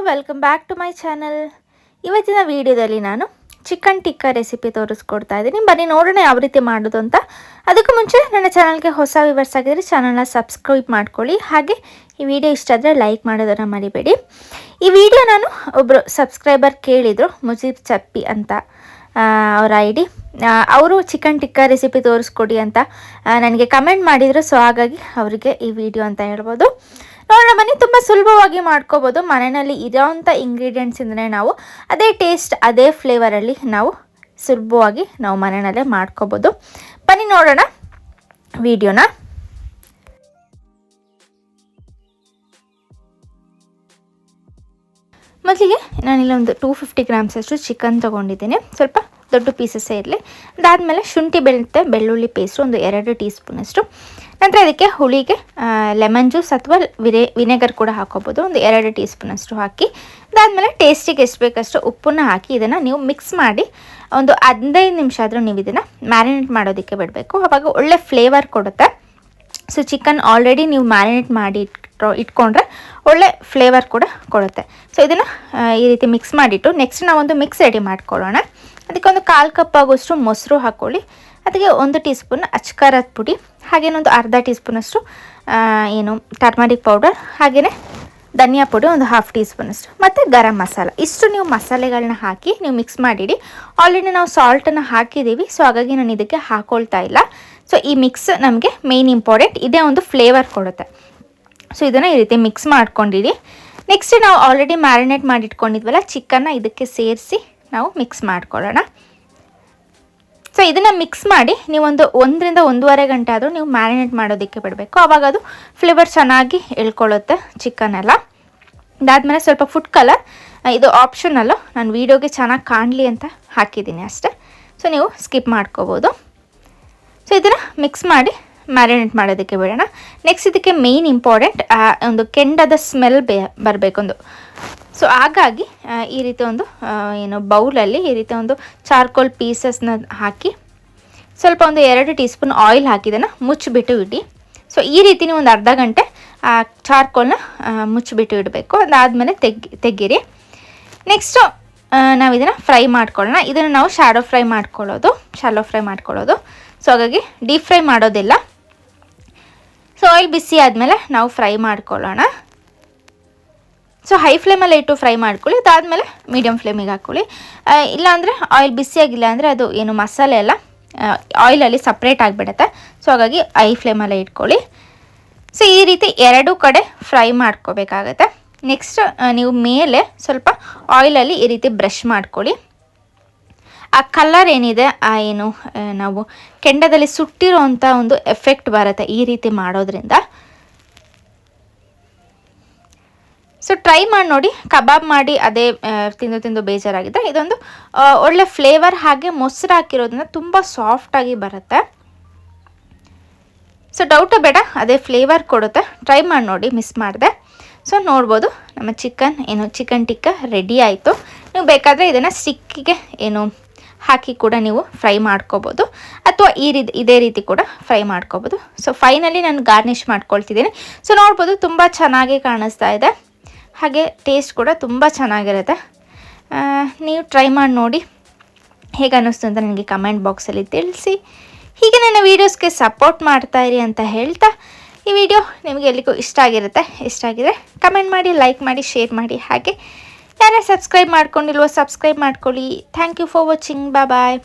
Welcome back to my channel. ಇವತ್ತಿನ ವಿಡಿಯೋದಲ್ಲಿ ನಾನು ಚಿಕನ್ ಟಿಕ್ಕಾ ರೆಸಿಪಿ ತೋರಿಸ್ಕೊಡ್ತಾ ಇದ್ದೀನಿ. ಬನ್ನಿ ನೋಡೋಣ ಯಾವ ರೀತಿ ಮಾಡೋದು ಅಂತ. ಅದಕ್ಕೂ ಮುಂಚೆ ನನ್ನ ಚಾನಲ್ಗೆ ಹೊಸ ವ್ಯೂವರ್ಸ್ ಆಗಿದ್ರೆ ಚಾನಲ್ನ ಸಬ್ಸ್ಕ್ರೈಬ್ ಮಾಡ್ಕೊಳ್ಳಿ. ಹಾಗೆ ಈ ವಿಡಿಯೋ ಇಷ್ಟ ಆದರೆ ಲೈಕ್ ಮಾಡೋದನ್ನು ಮರಿಬೇಡಿ. ಈ ವಿಡಿಯೋ ನಾನು ಒಬ್ಬರು ಸಬ್ಸ್ಕ್ರೈಬರ್ ಕೇಳಿದರು, ಮುಜೀಬ್ ಚಪ್ಪಿ ಅಂತ ಅವರ ID. ಅವರು ಚಿಕನ್ ಟಿಕ್ಕಾ ರೆಸಿಪಿ ತೋರಿಸ್ಕೊಡಿ ಅಂತ ನನಗೆ ಕಮೆಂಟ್ ಮಾಡಿದರು. ಸೊ ಹಾಗಾಗಿ ಅವರಿಗೆ ಈ ವಿಡಿಯೋ ಅಂತ ಹೇಳ್ಬೋದು. ನೋಡೋಣ ಬನ್ನಿ, ತುಂಬ ಸುಲಭವಾಗಿ ಮಾಡ್ಕೋಬೋದು. ಮನೆಯಲ್ಲಿ ಇರೋವಂಥ ಇಂಗ್ರೀಡಿಯೆಂಟ್ಸಿಂದಲೇ ನಾವು ಅದೇ ಟೇಸ್ಟ್ ಅದೇ ಫ್ಲೇವರಲ್ಲಿ ನಾವು ಸುಲಭವಾಗಿ ನಾವು ಮನೆಯಲ್ಲೇ ಮಾಡ್ಕೋಬೋದು. ಬನ್ನಿ ನೋಡೋಣ ವಿಡಿಯೋನ. ಮೊದಲಿಗೆ ನಾನಿಲ್ಲ ಒಂದು 250 ಗ್ರಾಮ್ಸ್ ಅಷ್ಟು ಚಿಕನ್ ತೊಗೊಂಡಿದ್ದೀನಿ. ಸ್ವಲ್ಪ ದೊಡ್ಡ ಪೀಸಸ್ಸೇ ಇರಲಿ. ಅದಾದಮೇಲೆ ಶುಂಠಿ ಬೆಳ್ಳುಳ್ಳಿ ಪೇಸ್ಟು ಒಂದು 2 ಟೀ ಸ್ಪೂನಷ್ಟು. ನಂತರ ಅದಕ್ಕೆ ಹುಳಿಗೆ ಲೆಮನ್ ಜ್ಯೂಸ್ ಅಥವಾ ವಿನೆಗರ್ ಕೂಡ ಹಾಕೋಬೋದು, ಒಂದು 2 ಟೀ ಸ್ಪೂನಷ್ಟು ಹಾಕಿ. ಅದಾದಮೇಲೆ ಟೇಸ್ಟಿಗೆ ಎಷ್ಟು ಬೇಕಷ್ಟು ಉಪ್ಪನ್ನು ಹಾಕಿ ಇದನ್ನು ನೀವು ಮಿಕ್ಸ್ ಮಾಡಿ ಒಂದು 15 ನಿಮಿಷ ಆದರೂ ನೀವು ಇದನ್ನು ಮ್ಯಾರಿನೇಟ್ ಮಾಡೋದಕ್ಕೆ ಬಿಡಬೇಕು. ಆವಾಗ ಒಳ್ಳೆ ಫ್ಲೇವರ್ ಕೊಡುತ್ತೆ. ಸೊ ಚಿಕನ್ ಆಲ್ರೆಡಿ ನೀವು ಮ್ಯಾರಿನೇಟ್ ಮಾಡಿ ಇಟ್ಕೊಂಡ್ರೆ ಒಳ್ಳೆ ಫ್ಲೇವರ್ ಕೂಡ ಕೊಡುತ್ತೆ. ಸೊ ಇದನ್ನು ಈ ರೀತಿ ಮಿಕ್ಸ್ ಮಾಡಿಟ್ಟು ನೆಕ್ಸ್ಟ್ ನಾವೊಂದು ಮಿಕ್ಸ್ ರೆಡಿ ಮಾಡ್ಕೊಳ್ಳೋಣ. ಅದಕ್ಕೆ ಒಂದು 1/4 ಕಪ್ ಆಗೋಷ್ಟು ಮೊಸರು ಹಾಕ್ಕೊಳ್ಳಿ. ಅದಕ್ಕೆ 1 ಟೀ ಸ್ಪೂನ್ ಅಚ್ಕಾರದ ಪುಡಿ, ಹಾಗೇನೊಂದು ಅರ್ಧ ಟೀ ಸ್ಪೂನಷ್ಟು ಟರ್ಮರಿಕ್ ಪೌಡರ್, ಹಾಗೆಯೇ ಧನಿಯಾ ಪುಡಿ ಒಂದು 1/2 ಟೀ ಸ್ಪೂನಷ್ಟು, ಮತ್ತು ಗರಂ ಮಸಾಲ. ಇಷ್ಟು ನೀವು ಮಸಾಲೆಗಳನ್ನ ಹಾಕಿ ನೀವು ಮಿಕ್ಸ್ ಮಾಡಿಡಿ. ಆಲ್ರೆಡಿ ನಾವು ಸಾಲ್ಟನ್ನು ಹಾಕಿದ್ದೀವಿ, ಸೊ ಹಾಗಾಗಿ ನಾನು ಇದಕ್ಕೆ ಹಾಕ್ಕೊಳ್ತಾ ಇಲ್ಲ. ಸೊ ಈ ಮಿಕ್ಸ್ ನಮಗೆ ಮೇನ್ ಇಂಪಾರ್ಟೆಂಟ್, ಇದೇ ಒಂದು ಫ್ಲೇವರ್ ಕೊಡುತ್ತೆ. ಸೊ ಇದನ್ನು ಈ ರೀತಿ ಮಿಕ್ಸ್ ಮಾಡ್ಕೊಂಡಿಡಿ. ನೆಕ್ಸ್ಟ್ ನಾವು ಆಲ್ರೆಡಿ ಮ್ಯಾರಿನೇಟ್ ಮಾಡಿ ಇಟ್ಕೊಂಡಿದ್ವಲ್ಲ ಚಿಕನ್ನ ಇದಕ್ಕೆ ಸೇರಿಸಿ ನಾವು ಮಿಕ್ಸ್ ಮಾಡ್ಕೊಳ್ಳೋಣ. ಸೊ ಇದನ್ನು ಮಿಕ್ಸ್ ಮಾಡಿ ನೀವೊಂದು 1 ರಿಂದ 1.5 ಗಂಟೆ ಆದರೂ ನೀವು ಮ್ಯಾರಿನೇಟ್ ಮಾಡೋದಕ್ಕೆ ಬಿಡಬೇಕು. ಆವಾಗ ಅದು ಫ್ಲೇವರ್ ಚೆನ್ನಾಗಿ ಎಳ್ಕೊಳ್ಳುತ್ತೆ ಚಿಕನ್ ಎಲ್ಲ. ಅದಾದಮೇಲೆ ಸ್ವಲ್ಪ ಫುಡ್ ಕಲರ್, ಇದು ಆಪ್ಷನಲ್ಲು, ನಾನು ವೀಡಿಯೋಗೆ ಚೆನ್ನಾಗಿ ಕಾಣಲಿ ಅಂತ ಹಾಕಿದ್ದೀನಿ ಅಷ್ಟೇ. ಸೊ ನೀವು ಸ್ಕಿಪ್ ಮಾಡ್ಕೋಬೋದು. ಸೊ ಇದನ್ನು ಮಿಕ್ಸ್ ಮಾಡಿ ಮ್ಯಾರಿನೇಟ್ ಮಾಡೋದಕ್ಕೆ ಬಿಡೋಣ. ನೆಕ್ಸ್ಟ್ ಇದಕ್ಕೆ ಮೇಯ್ನ್ ಇಂಪಾರ್ಟೆಂಟ್ ಒಂದು ಕೆಂಡದ ಸ್ಮೆಲ್ ಬರಬೇಕೊಂದು. ಸೊ ಹಾಗಾಗಿ ಈ ರೀತಿ ಒಂದು ಬೌಲಲ್ಲಿ ಈ ರೀತಿ ಒಂದು ಚಾರ್ಕೋಲ್ ಪೀಸಸ್ನ ಹಾಕಿ ಸ್ವಲ್ಪ ಒಂದು 2 ಟೀ ಸ್ಪೂನ್ ಆಯಿಲ್ ಹಾಕಿದ್ದನ್ನು ಮುಚ್ಚಿಬಿಟ್ಟು ಇಡಿ. ಸೊ ಈ ರೀತಿ ನೀವು ಒಂದು ಅರ್ಧ ಗಂಟೆ ಚಾರ್ಕೋಲ್ನ ಮುಚ್ಚಿಬಿಟ್ಟು ಇಡಬೇಕು. ಅದಾದಮೇಲೆ ತೆಗೀರಿ. ನೆಕ್ಸ್ಟು ನಾವು ಇದನ್ನು ಫ್ರೈ ಮಾಡ್ಕೊಳ್ಳೋಣ. ಇದನ್ನು ನಾವು ಶಾಲೋ ಫ್ರೈ ಮಾಡ್ಕೊಳ್ಳೋದು. ಸೊ ಹಾಗಾಗಿ ಡೀಪ್ ಫ್ರೈ ಮಾಡೋದಿಲ್ಲ. ಸೊ ಆಯಿಲ್ ಬಿಸಿ ಆದಮೇಲೆ ನಾವು ಫ್ರೈ ಮಾಡ್ಕೊಳ್ಳೋಣ. ಸೊ ಹೈ ಫ್ಲೇಮಲ್ಲಿ ಇಟ್ಟು ಫ್ರೈ ಮಾಡ್ಕೊಳ್ಳಿ. ಅದಾದಮೇಲೆ ಮೀಡಿಯಮ್ ಫ್ಲೇಮಿಗೆ ಹಾಕ್ಕೊಳ್ಳಿ. ಇಲ್ಲಾಂದರೆ ಆಯಿಲ್ ಬಿಸಿಯಾಗಿಲ್ಲ ಅಂದರೆ ಅದು ಮಸಾಲೆ ಎಲ್ಲ ಆಯಿಲಲ್ಲಿ ಸಪ್ರೇಟ್ ಆಗಿಬಿಡುತ್ತೆ. ಸೊ ಹಾಗಾಗಿ ಹೈ ಫ್ಲೇಮಲ್ಲೇ ಇಟ್ಕೊಳ್ಳಿ. ಸೊ ಈ ರೀತಿ 2 ಕಡೆ ಫ್ರೈ ಮಾಡ್ಕೋಬೇಕಾಗತ್ತೆ. ನೆಕ್ಸ್ಟ್ ನೀವು ಮೇಲೆ ಸ್ವಲ್ಪ ಆಯಿಲಲ್ಲಿ ಈ ರೀತಿ ಬ್ರಷ್ ಮಾಡ್ಕೊಳ್ಳಿ. ಆ ಕಲರ್ ಏನಿದೆ ನಾವು ಕೆಂಡದಲ್ಲಿ ಸುಟ್ಟಿರೋವಂಥ ಒಂದು ಎಫೆಕ್ಟ್ ಬರುತ್ತೆ ಈ ರೀತಿ ಮಾಡೋದ್ರಿಂದ. ಸೊ ಟ್ರೈ ಮಾಡಿ ನೋಡಿ. ಕಬಾಬ್ ಮಾಡಿ ಅದೇ ತಿಂದು ಬೇಜಾರಾಗಿದ್ದರೆ ಇದೊಂದು ಒಳ್ಳೆ ಫ್ಲೇವರ್, ಹಾಗೆ ಮೊಸರು ಹಾಕಿರೋದ್ರಿಂದ ತುಂಬ ಸಾಫ್ಟಾಗಿ ಬರುತ್ತೆ. ಸೊ ಡೌಟೇ ಬೇಡ, ಅದೇ ಫ್ಲೇವರ್ ಕೊಡುತ್ತೆ. ಟ್ರೈ ಮಾಡಿ ನೋಡಿ, ಮಿಸ್ ಮಾಡಿದೆ. ಸೊ ನೋಡ್ಬೋದು ನಮ್ಮ ಚಿಕನ್ ಟಿಕ್ಕಾ ರೆಡಿ ಆಯಿತು. ನೀವು ಬೇಕಾದರೆ ಇದನ್ನು ಸ್ಟಿಕ್ಕಿಗೆ ಹಾಕಿ ಕೂಡ ನೀವು ಫ್ರೈ ಮಾಡ್ಕೋಬೋದು, ಅಥವಾ ಇದೇ ರೀತಿ ಕೂಡ ಫ್ರೈ ಮಾಡ್ಕೋಬೋದು. ಸೊ ಫೈನಲಿ ನಾನು ಗಾರ್ನಿಷ್ ಮಾಡ್ಕೊಳ್ತಿದ್ದೀನಿ. ಸೊ ನೋಡ್ಬೋದು ತುಂಬ ಚೆನ್ನಾಗಿ ಕಾಣಿಸ್ತಾ ಇದೆ, ಹಾಗೆ ಟೇಸ್ಟ್ ಕೂಡ ತುಂಬ ಚೆನ್ನಾಗಿರುತ್ತೆ. ನೀವು ಟ್ರೈ ಮಾಡಿ ನೋಡಿ, ಹೇಗೆ ಅನ್ನಿಸ್ತು ಅಂತ ನನಗೆ ಕಮೆಂಟ್ ಬಾಕ್ಸಲ್ಲಿ ತಿಳಿಸಿ. ಹೀಗೆ ನನ್ನ ವೀಡಿಯೋಸ್ಗೆ ಸಪೋರ್ಟ್ ಮಾಡ್ತಾಯಿರಿ ಅಂತ ಹೇಳ್ತಾ, ಈ ವಿಡಿಯೋ ನಿಮಗೆ ಎಲ್ಲಿಗೂ ಇಷ್ಟ ಆಗಿದ್ರೆ ಕಮೆಂಟ್ ಮಾಡಿ, ಲೈಕ್ ಮಾಡಿ, ಶೇರ್ ಮಾಡಿ. ಹಾಗೆ ಯಾರೇ ಸಬ್ಸ್ಕ್ರೈಬ್ ಮಾಡ್ಕೊಂಡಿಲ್ವೋ ಸಬ್ಸ್ಕ್ರೈಬ್ ಮಾಡ್ಕೊಳ್ಳಿ. Thank you for watching. Bye.